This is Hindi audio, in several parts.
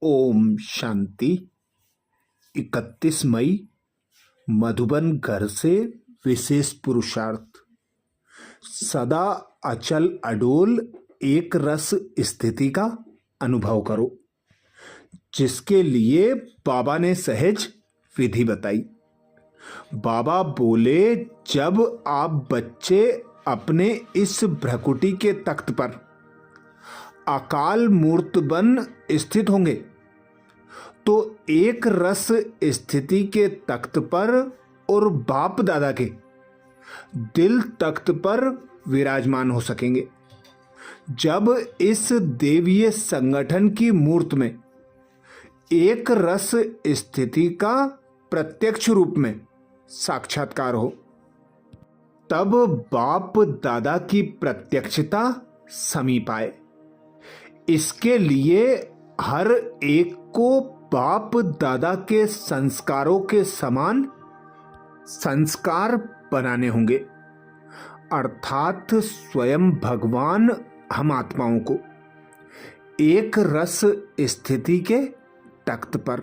ओम शांति। 31 मई मधुबन घर से विशेष पुरुषार्थ। सदा अचल अडोल एक रस स्थिति का अनुभव करो, जिसके लिए बाबा ने सहज विधि बताई। बाबा बोले, जब आप बच्चे अपने इस भ्रकुटी के तख्त पर अकाल मूर्त बन स्थित होंगे तो एक रस स्थिति के तख्त पर और बाप दादा के दिल तख्त पर विराजमान हो सकेंगे। जब इस देवीय संगठन की मूर्त में एक रस स्थिति का प्रत्यक्ष रूप में साक्षात्कार हो, तब बाप दादा की प्रत्यक्षता समीप आए। इसके लिए हर एक को बाप दादा के संस्कारों के समान संस्कार बनाने होंगे, अर्थात स्वयं भगवान हम आत्माओं को एक रस स्थिति के तख्त पर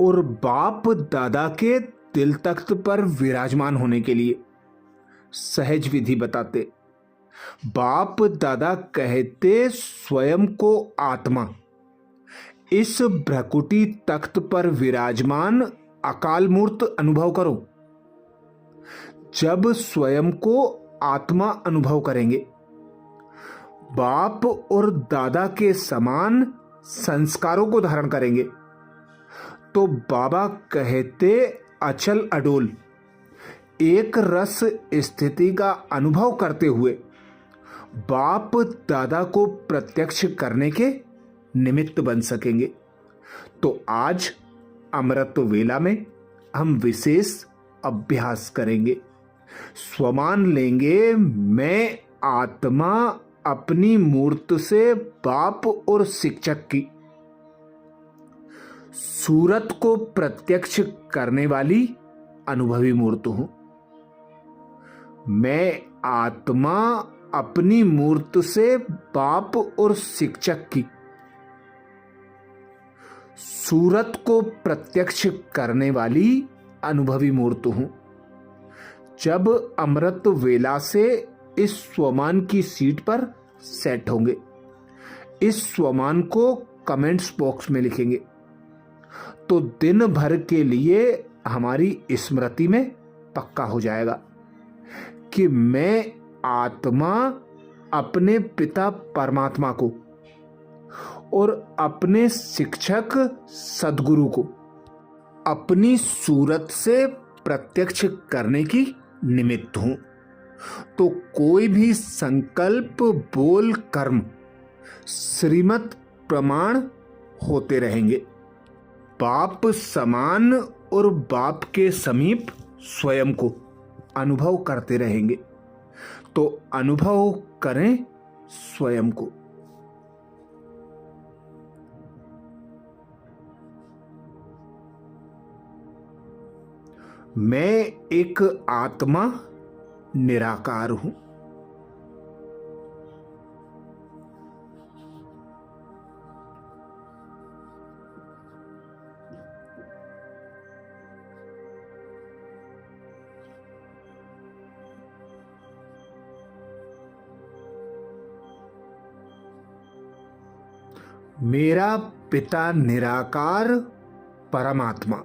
और बाप दादा के दिल तख्त पर विराजमान होने के लिए सहज विधि बताते। बाप दादा कहते, स्वयं को आत्मा इस भ्रकुटी तख्त पर विराजमान अकाल मूर्त अनुभव करो। जब स्वयं को आत्मा अनुभव करेंगे, बाप और दादा के समान संस्कारों को धारण करेंगे, तो बाबा कहते अचल अडोल एक रस स्थिति का अनुभव करते हुए बाप दादा को प्रत्यक्ष करने के निमित्त बन सकेंगे। तो आज अमृत वेला में हम विशेष अभ्यास करेंगे। स्वमान लेंगे, मैं आत्मा अपनी मूर्त से बाप और शिक्षक की सूरत को प्रत्यक्ष करने वाली अनुभवी मूर्त हूं। मैं आत्मा अपनी मूर्त से बाप और शिक्षक की सूरत को प्रत्यक्ष करने वाली अनुभवी मूर्त हूं। जब अमृत वेला से इस स्वमान की सीट पर सेट होंगे, इस स्वमान को कमेंट्स बॉक्स में लिखेंगे, तो दिन भर के लिए हमारी स्मृति में पक्का हो जाएगा कि मैं आत्मा अपने पिता परमात्मा को और अपने शिक्षक सद्गुरु को अपनी सूरत से प्रत्यक्ष करने की निमित्त हूं। तो कोई भी संकल्प, बोल, कर्म श्रीमत प्रमाण होते रहेंगे। बाप समान और बाप के समीप स्वयं को अनुभव करते रहेंगे। तो अनुभव करें स्वयं को। मैं एक आत्मा निराकार हूं। मेरा पिता निराकार परमात्मा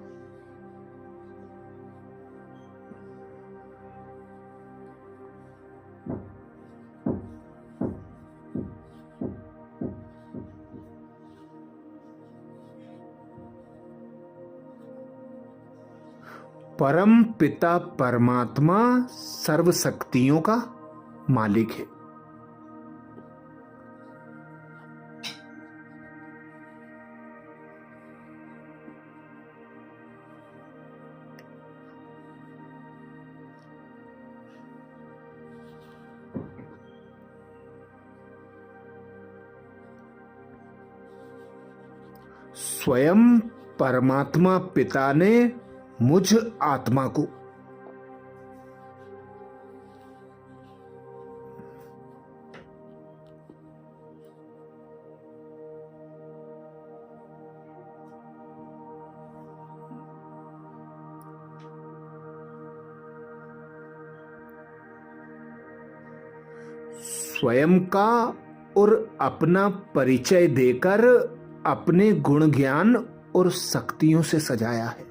परम पिता परमात्मा सर्व शक्तियों का मालिक है। स्वयं परमात्मा पिता ने मुझ आत्मा को स्वयं का और अपना परिचय देकर अपने गुण ज्ञान और शक्तियों से सजाया है।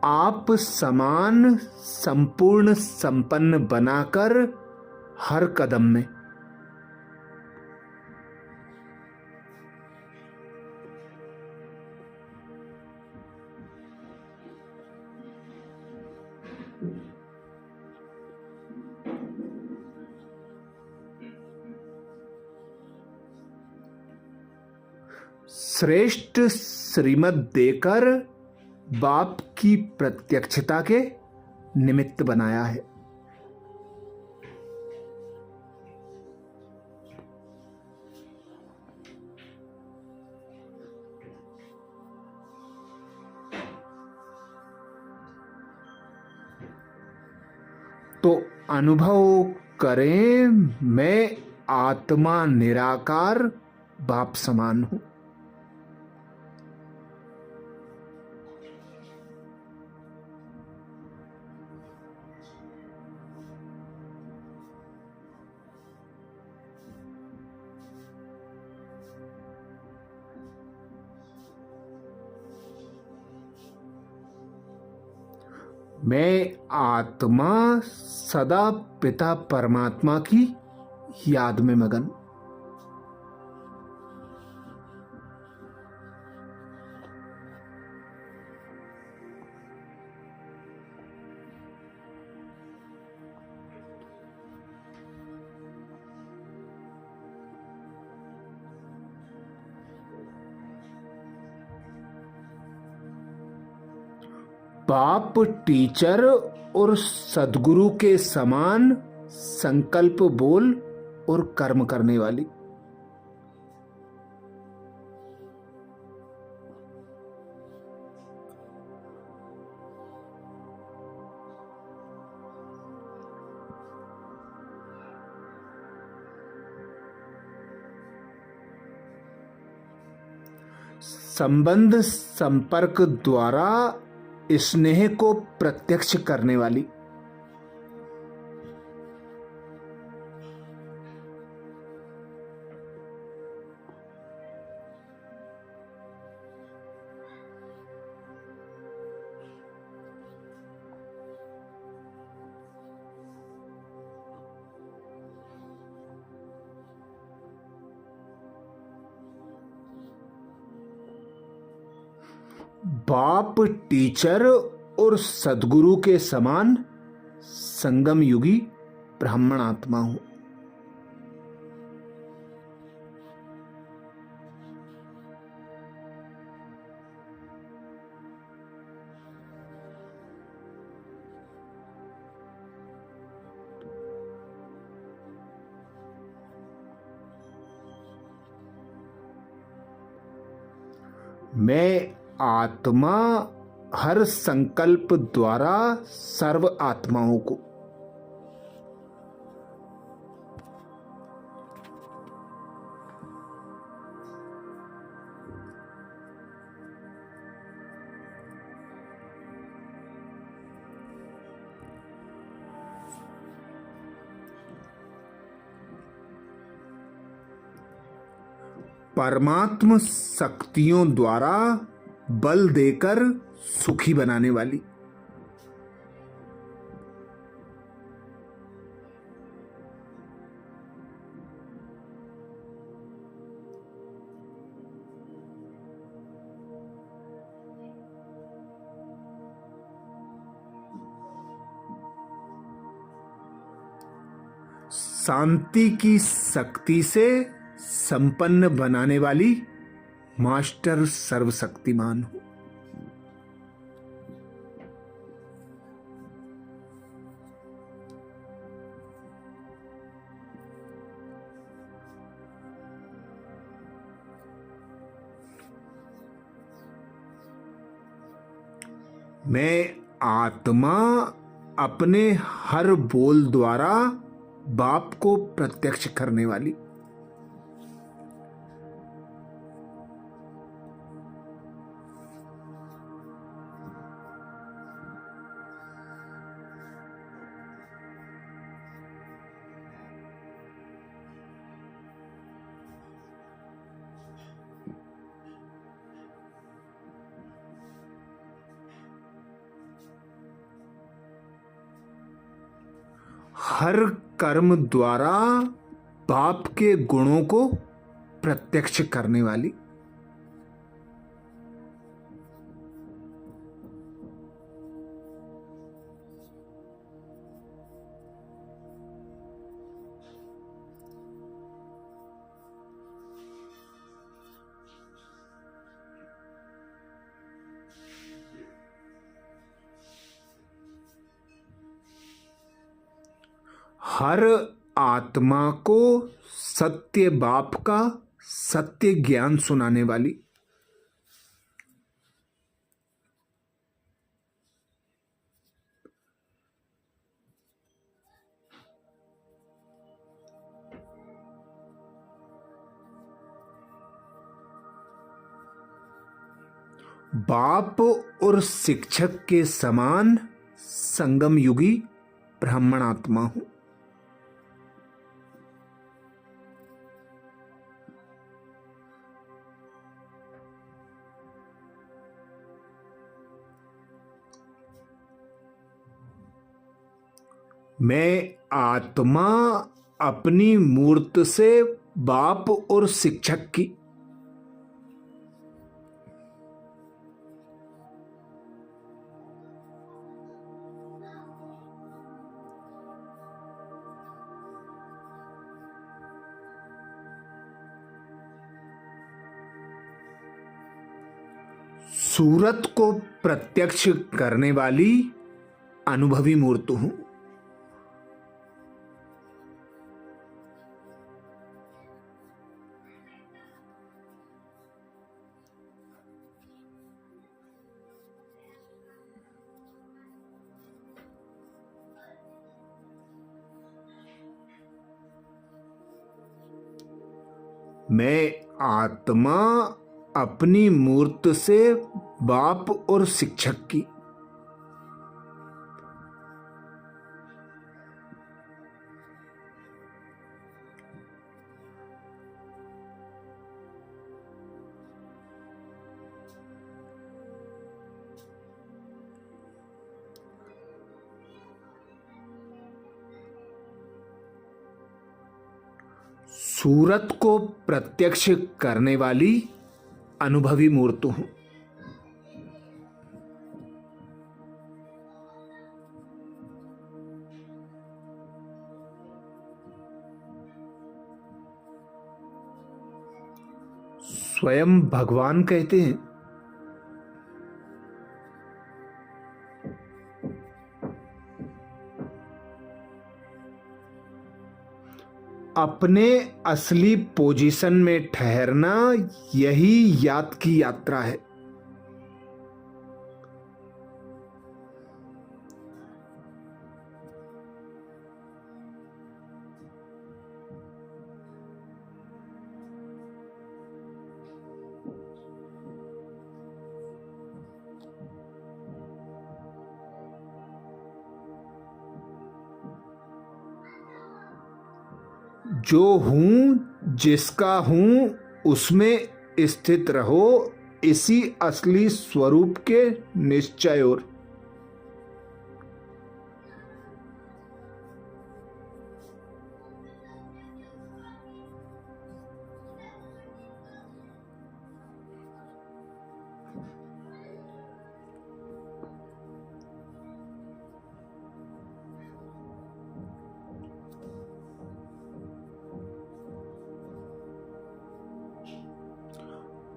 आप समान संपूर्ण संपन्न बनाकर हर कदम में श्रेष्ठ श्रीमत देकर बाप की प्रत्यक्षता के निमित्त बनाया है। तो अनुभव करें, मैं आत्मा निराकार बाप समान हूं। मैं आत्मा सदा पिता परमात्मा की याद में मगन। बाप टीचर और सदगुरु के समान संकल्प बोल और कर्म करने वाली। संबंध संपर्क द्वारा स्नेह को प्रत्यक्ष करने वाली। बाप टीचर और सदगुरु के समान संगम युगी ब्राह्मण आत्मा हूं। मैं आत्मा हर संकल्प द्वारा सर्व आत्माओं को परमात्म शक्तियों द्वारा बल देकर सुखी बनाने वाली। शांति की शक्ति से संपन्न बनाने वाली मास्टर सर्वशक्तिमान हो। मैं आत्मा अपने हर बोल द्वारा बाप को प्रत्यक्ष करने वाली। हर कर्म द्वारा बाप के गुणों को प्रत्यक्ष करने वाली। हर आत्मा को सत्य बाप का सत्य ज्ञान सुनाने वाली। बाप और शिक्षक के समान संगम युगी ब्राह्मण आत्मा हूं। मैं आत्मा अपनी मूर्त से बाप और शिक्षक की। सूरत को प्रत्यक्ष करने वाली अनुभवी मूर्त हूं। मैं आत्मा अपनी मूर्त से बाप और शिक्षक की। सूरत को प्रत्यक्ष करने वाली अनुभवी मूर्त हूं। स्वयं भगवान कहते हैं, अपने असली पोजीशन में ठहरना यही याद की यात्रा है। जो हूं जिसका हूं उसमें स्थित रहो, इसी असली स्वरूप के निश्चय और।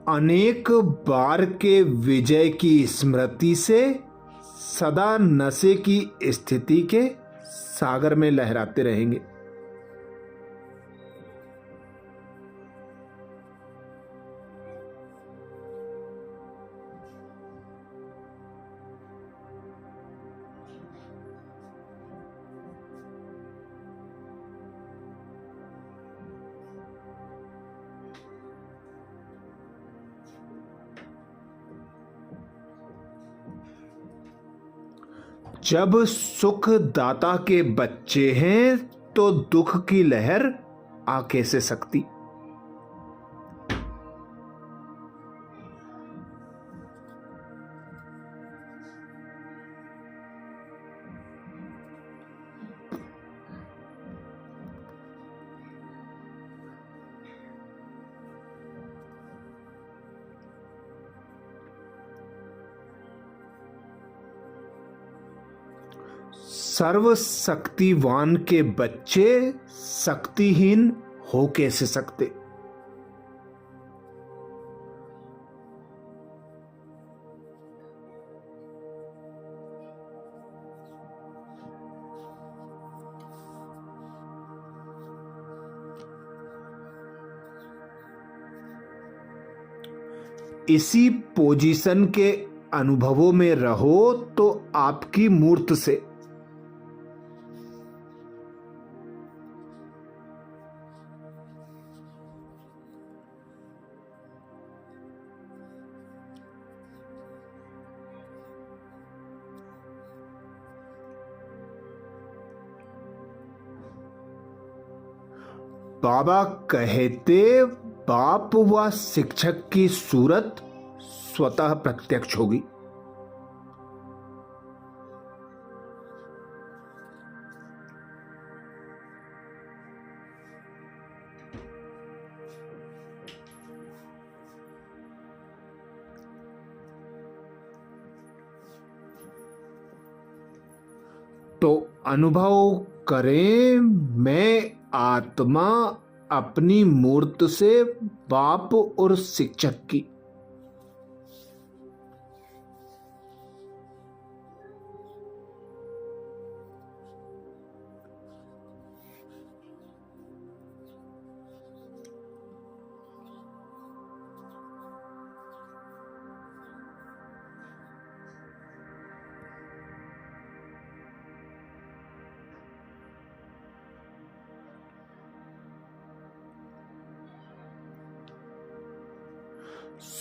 अनेक बार के विजय की स्मृति से सदा नशे की स्थिति के सागर में लहराते रहेंगे। जब सुख दाता के बच्चे हैं तो दुख की लहर आ कैसे सकती। सर्वशक्तिवान के बच्चे शक्तिहीन हो कैसे सकते। इसी पोजीशन के अनुभवों में रहो तो आपकी मूर्त से बाबा कहते बाप व शिक्षक की सूरत स्वतः प्रत्यक्ष होगी। तो अनुभव करें, मैं आत्मा अपनी मूर्त से बाप और शिक्षक की।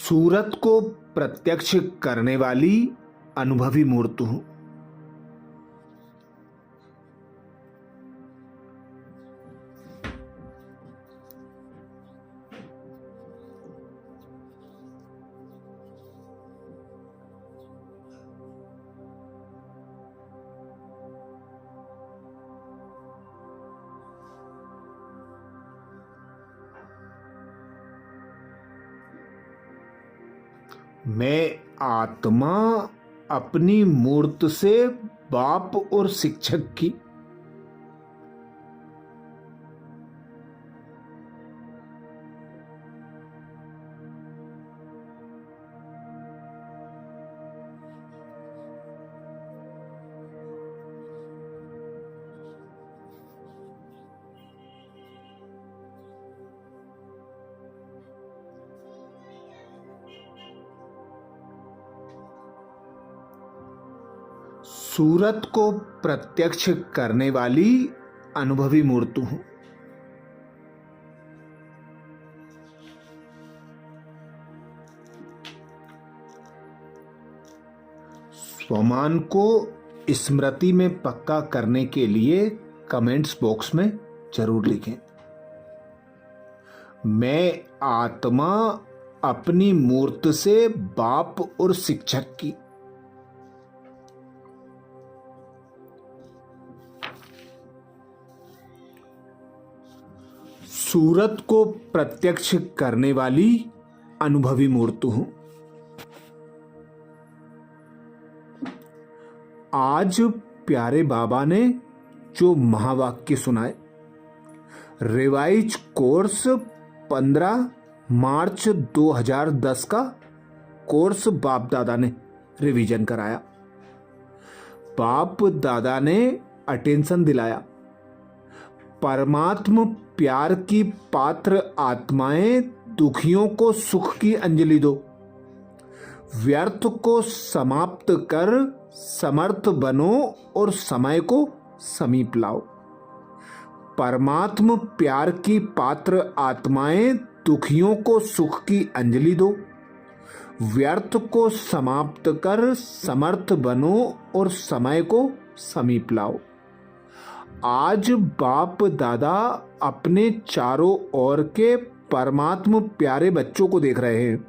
सूरत को प्रत्यक्ष करने वाली अनुभवी मूर्त हूं। मैं आत्मा अपनी मूर्त से बाप और शिक्षक की। सूरत को प्रत्यक्ष करने वाली अनुभवी मूर्त हूं। स्वमान को स्मृति में पक्का करने के लिए कमेंट्स बॉक्स में जरूर लिखें। मैं आत्मा अपनी मूर्त से बाप और शिक्षक की। सूरत को प्रत्यक्ष करने वाली अनुभवी मूर्त हूं। आज प्यारे बाबा ने जो महावाक्य सुनाए, रिवाइज कोर्स 15 मार्च 2010 का कोर्स बाप दादा ने रिवीजन कराया। बाप दादा ने अटेंशन दिलाया। परमात्म प्यार की पात्र आत्माएं दुखियों को सुख की अंजलि दो। व्यर्थ को समाप्त कर समर्थ बनो और समय को समीप लाओ। परमात्म प्यार की पात्र आत्माएं दुखियों को सुख की अंजलि दो। व्यर्थ को समाप्त कर समर्थ बनो और समय को समीप लाओ। आज बाप दादा अपने चारों ओर के परमात्म प्यारे बच्चों को देख रहे हैं।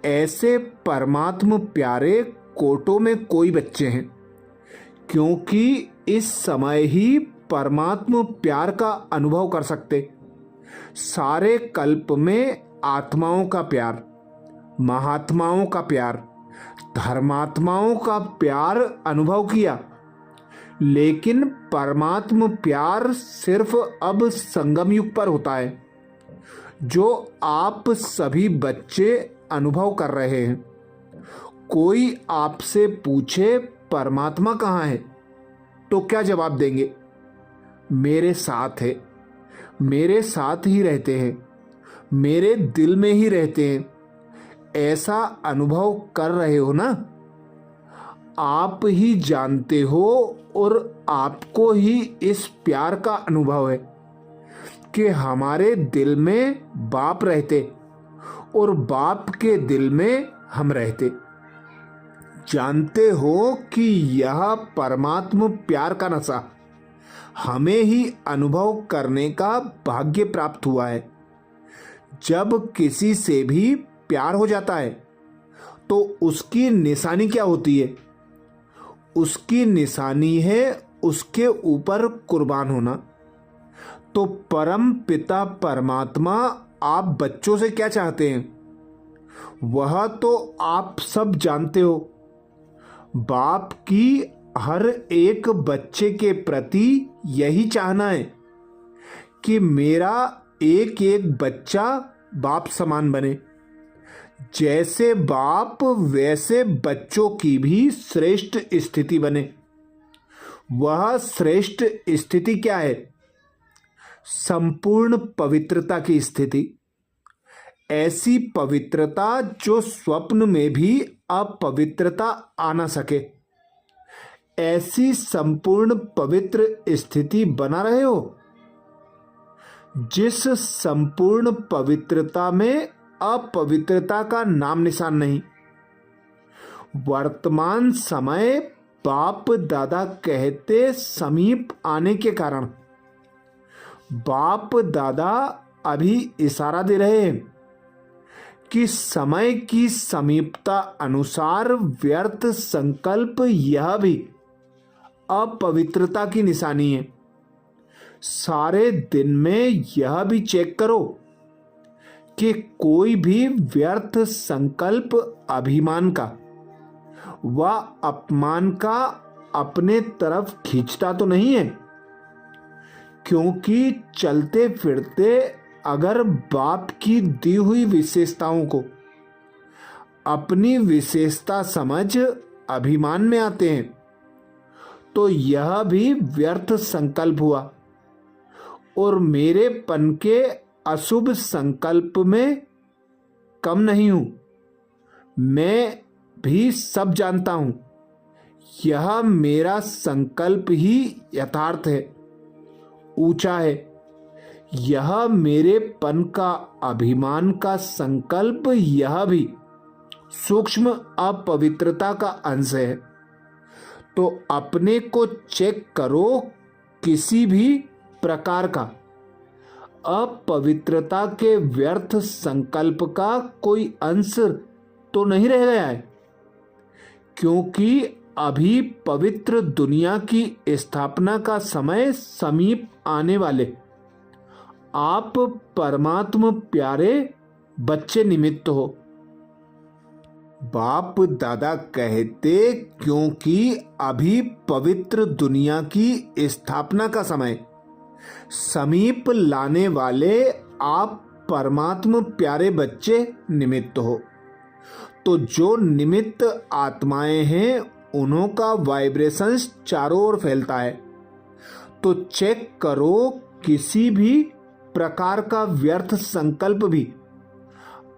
ऐसे परमात्म प्यारे कोटों में कोई बच्चे हैं, क्योंकि इस समय ही परमात्म प्यार का अनुभव कर सकते। सारे कल्प में आत्माओं का प्यार, महात्माओं का प्यार, धर्मात्माओं का प्यार अनुभव किया, लेकिन परमात्म प्यार सिर्फ अब संगम युग पर होता है, जो आप सभी बच्चे अनुभव कर रहे हैं। कोई आपसे पूछे परमात्मा कहाँ है, तो क्या जवाब देंगे? मेरे साथ है, मेरे साथ ही रहते हैं, मेरे दिल में ही रहते हैं। ऐसा अनुभव कर रहे हो ना? आप ही जानते हो और आपको ही इस प्यार का अनुभव है कि हमारे दिल में बाप रहते और बाप के दिल में हम रहते। जानते हो कि यह परमात्म प्यार का नशा हमें ही अनुभव करने का भाग्य प्राप्त हुआ है। जब किसी से भी प्यार हो जाता है तो उसकी निशानी क्या होती है? उसकी निशानी है उसके ऊपर कुर्बान होना। तो परम पिता परमात्मा आप बच्चों से क्या चाहते हैं, वह तो आप सब जानते हो। बाप की हर एक बच्चे के प्रति यही चाहना है कि मेरा एक एक बच्चा बाप समान बने। जैसे बाप वैसे बच्चों की भी श्रेष्ठ स्थिति बने। वह श्रेष्ठ स्थिति क्या है? संपूर्ण पवित्रता की स्थिति। ऐसी पवित्रता जो स्वप्न में भी अपवित्रता आ न सके। ऐसी संपूर्ण पवित्र स्थिति बना रहे हो, जिस संपूर्ण पवित्रता में अपवित्रता का नाम निशान नहीं। वर्तमान समय बाप दादा कहते समीप आने के कारण बाप दादा अभी इशारा दे रहे हैं कि समय की समीपता अनुसार व्यर्थ संकल्प यह भी अपवित्रता की निशानी है। सारे दिन में यह भी चेक करो कि कोई भी व्यर्थ संकल्प अभिमान का व अपमान का अपने तरफ खींचता तो नहीं है। क्योंकि चलते फिरते अगर बाप की दी हुई विशेषताओं को अपनी विशेषता समझ अभिमान में आते हैं, तो यह भी व्यर्थ संकल्प हुआ और मेरे पन के अशुभ संकल्प में कम नहीं हूं। मैं भी सब जानता हूं। यह मेरा संकल्प ही यथार्थ है, ऊंचा है। यह मेरे पन का अभिमान का संकल्प यह भी सूक्ष्म अपवित्रता का अंश है। तो अपने को चेक करो, किसी भी प्रकार का अपवित्रता के व्यर्थ संकल्प का कोई अंश तो नहीं रह गया है। क्योंकि अभी पवित्र दुनिया की स्थापना का समय समीप आने वाले आप परमात्म प्यारे बच्चे निमित्त हो। बाप दादा कहते क्योंकि अभी पवित्र दुनिया की स्थापना का समय समीप लाने वाले आप परमात्म प्यारे बच्चे निमित्त हो। तो जो निमित्त आत्माएं हैं उन्हों का वाइब्रेशंस चारों ओर फैलता है। तो चेक करो, किसी भी प्रकार का व्यर्थ संकल्प भी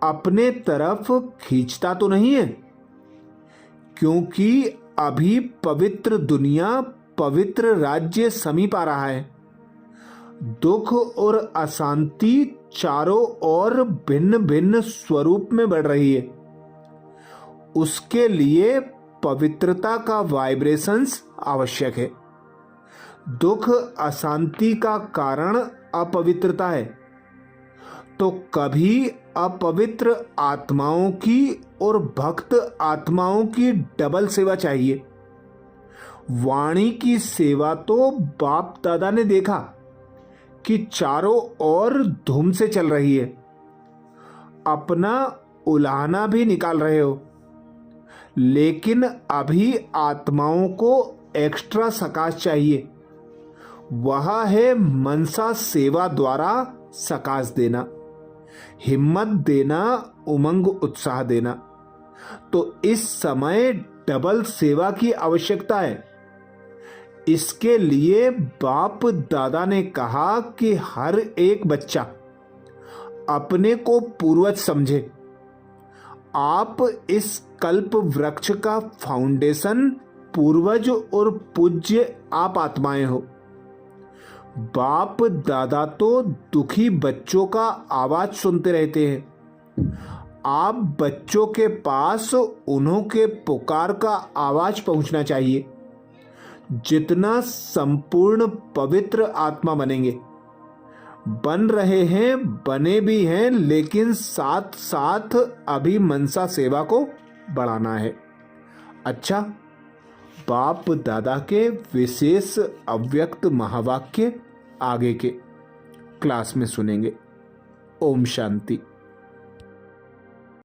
अपने तरफ खींचता तो नहीं है। क्योंकि अभी पवित्र दुनिया, पवित्र राज्य समीप आ रहा है। दुख और अशांति चारों ओर भिन्न भिन्न स्वरूप में बढ़ रही है। उसके लिए पवित्रता का वाइब्रेशंस आवश्यक है। दुख अशांति का कारण अपवित्रता है, तो कभी अपवित्र आत्माओं की और भक्त आत्माओं की डबल सेवा चाहिए। वाणी की सेवा तो बाप दादा ने देखा कि चारों ओर धूम से चल रही है, अपना उलाहना भी निकाल रहे हो, लेकिन अभी आत्माओं को एक्स्ट्रा सकाश चाहिए। वह है मनसा सेवा द्वारा सकाश देना, हिम्मत देना, उमंग उत्साह देना। तो इस समय डबल सेवा की आवश्यकता है। इसके लिए बाप दादा ने कहा कि हर एक बच्चा अपने को पूर्वज समझे। आप इस कल्प वृक्ष का फाउंडेशन पूर्वज और पूज्य आप आत्माएं हो। बाप दादा तो दुखी बच्चों का आवाज सुनते रहते हैं। आप बच्चों के पास उन्हों के पुकार का आवाज पहुंचना चाहिए। जितना संपूर्ण पवित्र आत्मा बनेंगे, बन रहे हैं, बने भी हैं, लेकिन साथ साथ अभी मनसा सेवा को बढ़ाना है। अच्छा, बाप दादा के विशेष अव्यक्त महावाक्य आगे के क्लास में सुनेंगे। ओम शांति।